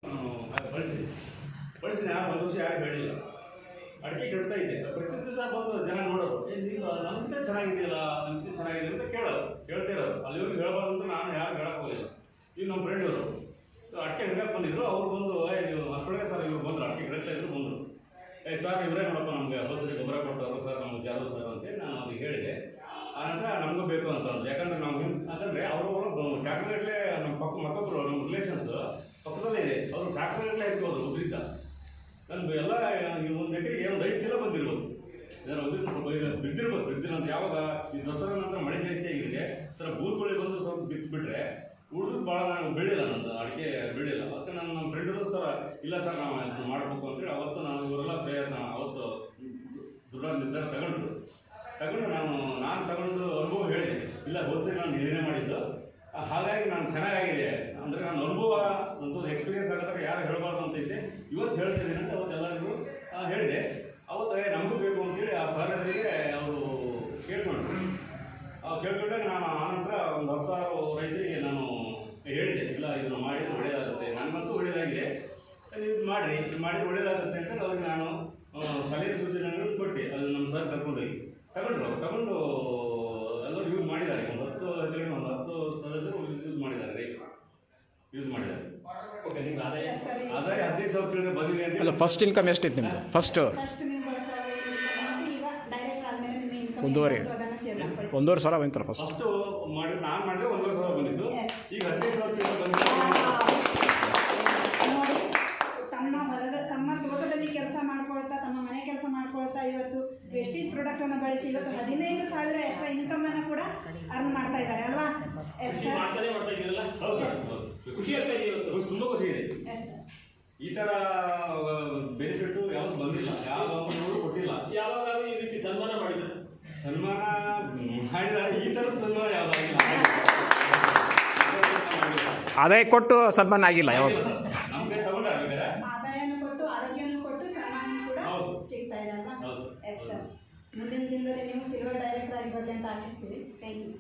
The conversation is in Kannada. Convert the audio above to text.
ಬಳಸಿ ನಾನು ಒಂದು ವರ್ಷ ಯಾರು ಹೇಳಿಲ್ಲ. ಅಡಿಕೆ ಕೆಡ್ತಾ ಇದೆ, ಪ್ರತಿ ದಿವಸ ಬಂದು ಜನ ನೋಡೋರು, ನೀವು ನಮ್ಗಿಂತ ಚೆನ್ನಾಗಿದೆಯಲ್ಲ, ನಮ್ಗಿಂತ ಚೆನ್ನಾಗಿದೆ ಅಂತ ಕೇಳ್ತಿರೋರು. ಅಲ್ಲಿವರೆಗೂ ಹೇಳಬಾರ್ದು ಅಂತ ನಾನು ಯಾರು ಹೇಳಕ್ಕೆ ಹೋಗಿಲ್ಲ. ಈಗ ನಮ್ಮ ಫ್ರೆಂಡ್ ಅವರು ಅಡಿಕೆ ಹಿಡ್ಕಕ್ಕೆ ಬಂದಿದ್ರು. ಅವ್ರು ಬಂದು ನೀವು ಅಷ್ಟೊಳಗೆ ಸರ್ ಇವ್ರು ಬಂದರು, ಅಡಿಕೆ ಹಿಡ್ತಾ ಇದ್ರು ಬಂದರು. ಸರ್ ಇವರೇ ನೋಡಪ್ಪ ನಮಗೆ ಔಷಧಿ ಗೊಬ್ಬರ ಕೊಟ್ಟವರು ಸರ್, ನಮ್ಗೆ ಜಾದು ಸರ್ ಅಂತೇಳಿ ನಾನು ಅವ್ರಿಗೆ ಹೇಳಿದೆ. ಆನಂತರ ನಮಗೂ ಬೇಕು ಅಂತಂದ್ರು. ಯಾಕಂದ್ರೆ ನಾವು ಯಾಕಂದರೆ ಅವರು ಟ್ಯಾಕ್ಟರ್ಗಟ್ಟಲೆ ನಮ್ಮ ಮತ್ತೊಬ್ಬರು ನಮ್ಮ ರಿಲೇಷನ್ಸ್ ಪಕ್ಕದಲ್ಲೇ ಇದೆ, ಅವರು ಟ್ಯಾಕ್ಟರ್ಗಟ್ಟಲೆ ಇರ್ಬೋದು ಉದ್ರಿಂದ. ನಾನು ಎಲ್ಲ ಒಂದು ಎಕರೆಗೆ ಒಂದು 5 ಚೀಲ ಬಂದಿರ್ಬೋದು. ಸ್ವಲ್ಪ ಬಿದ್ದಿರ್ಬೋದು. ಬಿದ್ದಿರೋ ಅಂತ ಯಾವಾಗ ಈ ದಸರಾ ನಂತರ ಮಳೆ ಜಾಸ್ತಿ ಆಗಿದೆ ಸರ್, ಬೂದ್ಗಳಿಗೆ ಬಂದು ಸ್ವಲ್ಪ ಬಿಟ್ಟುಬಿಟ್ರೆ ಉಳಿದು ಭಾಳ ನಾನು ಬೆಳಿಲ್ಲ, ನಂದು ಅಡಿಕೆ ಬೆಳಿಲ್ಲ. ಅದಕ್ಕೆ ನಮ್ಮ ಫ್ರೆಂಡರು ಸರ್ ಇಲ್ಲ ಸರ್ ನಾವು ಇದನ್ನು ಮಾಡಬೇಕು ಅಂತೇಳಿ ಅವತ್ತು ಇವರೆಲ್ಲ ಪ್ರಯತ್ನ ಅವತ್ತು ದೃಢ ನಿರ್ಧಾರ ತಗೊಂಡು ನಾನು ತಗೊಂಡು ಅನುಭವ ಹೇಳಿದೆ. ಇಲ್ಲ ಹೋದ್ಸರಿ ನಾನು ಇದನ್ನೇ ಮಾಡಿದ್ದು, ಹಾಗಾಗಿ ನಾನು ಚೆನ್ನಾಗಿದೆ ಅಂದರೆ ನನ್ನ ಅನುಭವ ಒಂದು ಎಕ್ಸ್ಪೀರಿಯನ್ಸ್ ಆಗೋದಾಗ ಯಾರು ಹೇಳಬಾರ್ದು ಅಂತ ಇದ್ದೆ. ಇವತ್ತು ಹೇಳ್ತಿದ್ದೀನಿ ಅಂತ ಅವತ್ತು ಎಲ್ಲರಿಗೂ ಹೇಳಿದೆ. ಅವತ್ತು ನಮಗೂ ಬೇಕು ಅಂತೇಳಿ ಆ ಸಹೋದರಿಗೆ ಅವರು ಕೇಳ್ಕೊಂಡ್ರು. ಕೇಳ್ಕೊಂಡಾಗ ನಾನು ಆನಂತರ ಒಂದು 10 ರೈತರಿಗೆ ನಾನು ಹೇಳಿದೆ, ಇಲ್ಲ ಇದನ್ನು ಮಾಡಿದ್ರೆ ಒಳ್ಳೆಯದಾಗುತ್ತೆ, ನನಗಂತೂ ಒಳ್ಳೆಯದಾಗಿದೆ, ನೀವು ಮಾಡಿರಿ, ಇದು ಮಾಡಿದ್ರೆ ಒಳ್ಳೆಯದಾಗುತ್ತೆ ಅಂತ ಅವ್ರಿಗೆ ನಾನು ಸಲಹೆ ಸೂಚನೆಗಳು ಕೊಟ್ಟೆ. ಅದು ನಮ್ಮ ಸರ್ ತಗೊಂಡು ಎಲ್ಲರೂ ಯೂಸ್ ಮಾಡಿದ್ದಾರೆ. ಒಂದು 10 ಸದಸ್ಯರು ಯೂಸ್ ಮಾಡಿದ್ದಾರೆ. ಓಕೆ, ನಿಮ್ಗೆ ಆದಾಯ 15,000 ಬಂದಿದೆ ಅಂತ. ಅಲ್ಲ, ಫಸ್ಟ್ ಇನ್ಕಮ್ ಎಷ್ಟಿತ್ತು ನಿಮ್ಮದು? ಫಸ್ಟು ಒಂದೂವರೆ ಸಾವಿರ ಬಂತಲ್ಲ ಫಸ್ಟು ಮಾಡಿ. ನಾನು ಮಾಡಿದ್ರೆ 1,500 ಬಂದಿದ್ದು, ಈಗ 15,000 ಬಂದಿದೆ. ನೋಡಿ, ತಮ್ಮ ತೋಟದಲ್ಲಿ ಕೆಲಸ ಮಾಡ್ಕೊಳ್ತಾ, ತಮ್ಮ ಮನೆ ಕೆಲಸ ಮಾಡ್ಕೊಳ್ತಾ ಇವತ್ತು ವೇಸ್ಟೇಜ್ ಪ್ರಾಡಕ್ಟ್ ಅನ್ನು ಬಳಸಿ ಇವತ್ತು 15,000 ಎಕ್ಸ್ಟ್ರಾ ಇನ್ಕಮ್ ಅನ್ನು ಕೂಡ ಅರ್ನ್ ಮಾಡ್ತಾ ಇದ್ದಾರೆ ಅಲ್ವಾ? ಖುಷಿ ಆಗ್ತಾ ಇದೆ, ಇವತ್ತು ತುಂಬ ಖುಷಿ ಇದೆ. ಈ ಥರ ಬೆನಿಫಿಟ್ ಯಾವ್ದು ಬಂದಿಲ್ಲ, ಯಾವ ಕಂಪನಿಗಳು ಕೊಟ್ಟಿಲ್ಲ. ಯಾವಾಗಾದ್ರೂ ಈ ರೀತಿ ಸನ್ಮಾನ ಮಾಡಿದ್ರು? ಸನ್ಮಾನ ಮಾಡಿದಾಗ ಈ ಥರದ ಸನ್ಮಾನ ಯಾವುದಾಗಿಲ್ಲ. ಆದಾಯ ಕೊಟ್ಟು ಸನ್ಮಾನ ಆಗಿಲ್ಲ ಯಾವಾಗ? ನಮಗೆ ತಗೊಂಡಾಗ ಆದಾಯನೂ ಕೊಟ್ಟು ಆರೋಗ್ಯನೂ ಕೊಟ್ಟು ಸನ್ಮಾನ ಕೂಡ ಸಿಗ್ತಾ ಇದೆ ಅಲ್ವಾ? ಎಸ್ ಸರ್, ಮುಂದಿನ ದಿನದಲ್ಲಿ ನೀವು ಸಿಲ್ವರ್ ಡೈರೆಕ್ಟರ್ ಆಗಿ ಬರಲಿ ಅಂತ ಆಶಿಸ್ತೀವಿ. Thank you.